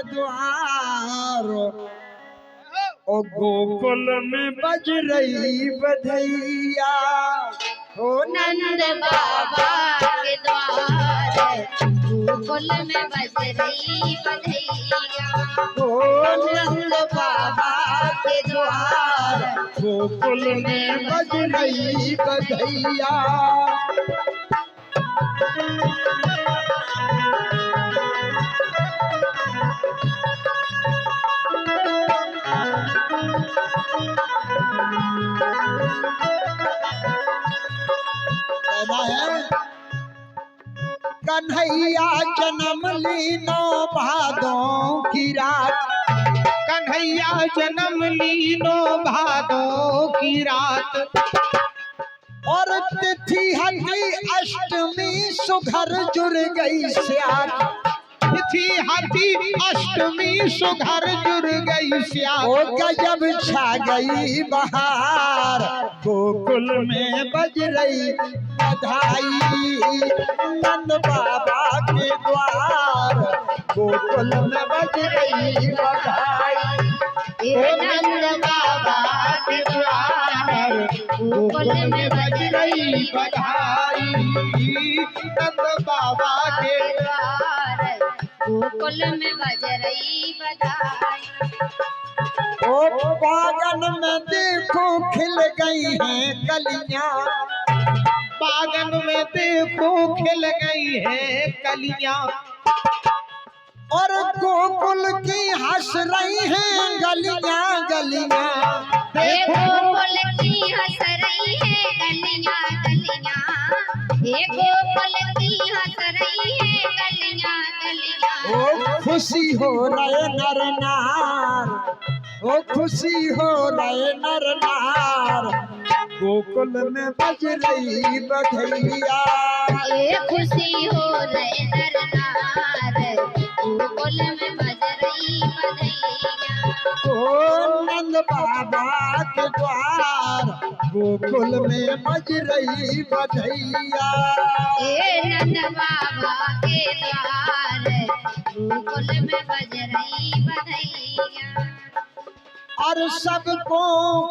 द्वार, ओ गोकुल में बज रही बधैया। ओ नंद बाबा के द्वार, गोकुल में बज रही बधैया। ओ नंद बाबा के द्वार, गोकुल में बज रही बधैया। कन्हैया जन्म लीनो भादों की रात, कन्हैया जन्म लीनो भादों की रात, और तिथि हती अष्टमी सुघर जुड़ गई स्यात। तिथि हती अष्टमी सुघर जुड़ गई स्यात। ओ गजब छा गई बहार, गोकुल में बज रही बधाई। नंद बाबा के द्वार, गोकुल में बज रही बधाई। ओ नंद बाबा के द्वार, गोकुल में बज रही बधाई। नंद बाबा के द्वार, गोकुल में बज रही बधाई। ओ बागन में देखो खिल गई हैं कलियां, बागन में देखो खिल गई है कलियां, और गोकुल की हंस रही हैं गलियां गलियां। गोकुल की हंस रही है गलियां गलियां, गोकुल की हंस रही है गलियां गलियां। ओ खुशी हो रहे नर नार, ओ खुशी हो रहे नर नार, गोकुल में बज रही बधैया। खुशी हो रहे नर नार, गोकुल में बज रही बधैया। ओ नंद बाबा के द्वार, गोकुल में बज रही बधैया। नंद बाबा के द्वार, गोकुल में बज रही बधैया। और सबको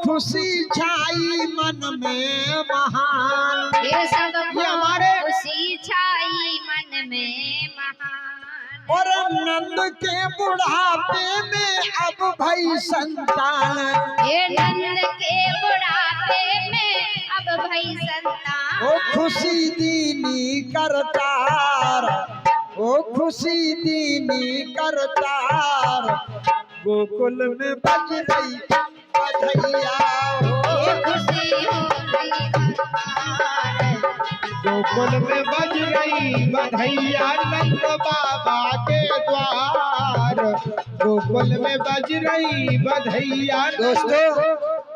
खुशी छाई मन में महान, ये सब हमारे खुशी छाई मन में महान। और नंद के बुढ़ापे में अब भई संतान। ये नंद के बुढ़ापे में अब भई संतान। ओ खुशी दीनी करतार, ओ खुशी दीनी करतार, गोकुल में बज रही बधैया। खुशी हो रही बधाई, गोकुल में बज रही बधैया। नंद बाबा के द्वार, गोकुल में बज रही बधैया। दोस्तों,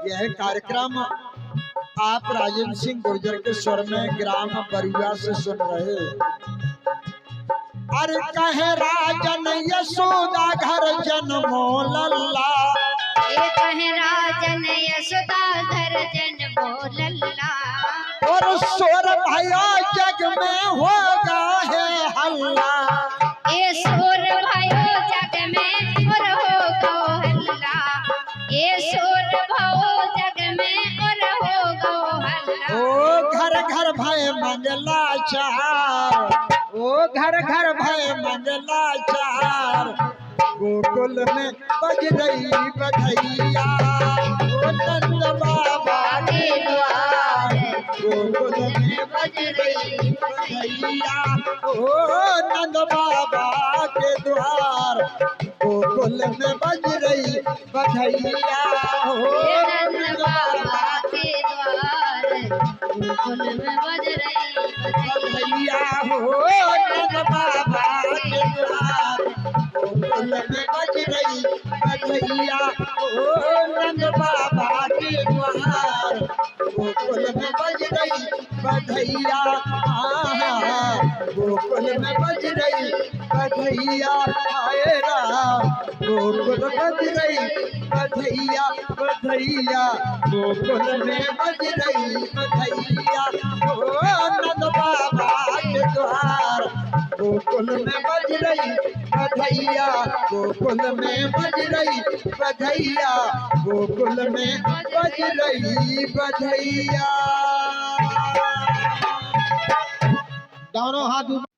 यह कार्यक्रम आप राजेंद्र सिंह गुर्जर के स्वर में ग्राम बरुआ से सुन रहे। अरे कहे राजन यशोदा घर जन्मो लल्ला, ये कहे राजन यशोदा घर जन्मो लल्ला। और शोर भयो जग में होगा है हल्ला। ये शोर भयो जग में और होगा हल्ला, ये शोर भयो जग में और होगा हल्ला। ओ घर घर भय मंगला चार, ओ घर घर भय मंगला चार, गोकुल में बज रही बधैया। ओ नंद बाबा के द्वार, गोकुल में बज रही बधैया। ओ नंद बाबा के द्वार, गोकुल में बज रही बधैया। ये नंद बाबा के द्वार, गोकुल में बज रही बधैया। हो नंद बाबा के द्वार, गोकुल में बज रही बधैया। ओ नंद बाबा के द्वार, गोकुल में बज रही बधैया। गोकुल में बज रही बधैया। आए राम, गोकुल बज रही बधैया बधैया, गोकुल में बज रही बधैया। ओ नंद बाबा के द्वार, गोकुल में बज रही बधैया गोकुल में बज रही बधैया गोकुल में बज रही बधैया दोनों हाथ ऊपर